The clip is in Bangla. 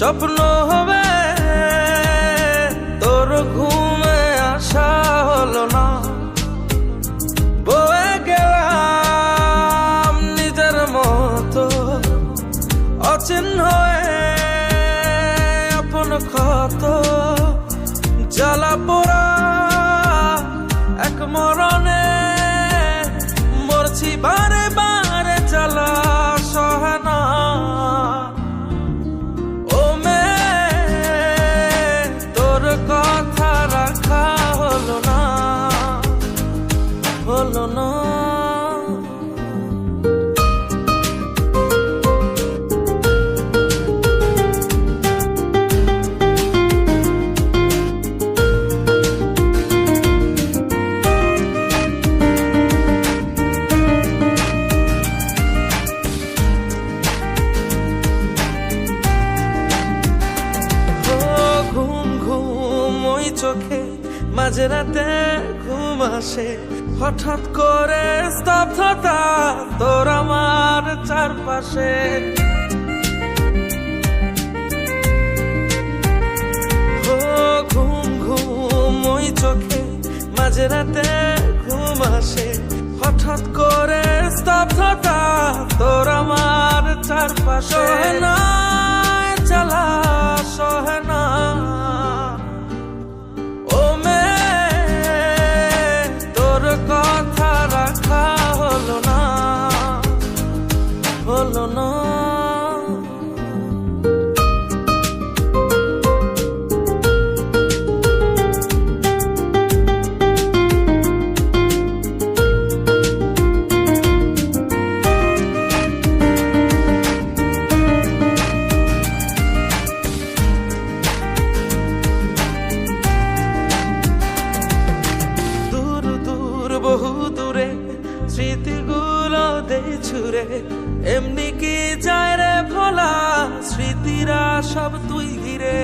স্বপ্ন হবে তোর ঘুমে আসা হলো না, বয়ে গেলাম নিজের মতো অচিহ্ন হয়ে আপন ক্ষত, জ্বালা পোড়া এক মরণে মরছি বারে বারে, জ্বালা সহে না। ও মেয়ে তোর কথা রাখা হলো না, হলো না। চোখে মাঝরাতে ঘুম আসে, হঠাৎ করে স্তব্ধতা তোর আমার চারপাশে। ঘুম ঘুম ওই চোখে মাঝরাতে ঘুম আসে, হঠাৎ করে স্তব্ধতা তোর আমার চারপাশে। না জ্বালা সহে না, কথা রাখা হলো না, হলো না। বহু দূরে স্মৃতিগুলো দেই ছুড়ে, এমনি কি যায় রে ভোলা, স্মৃতিরা সব তুই ঘিরে।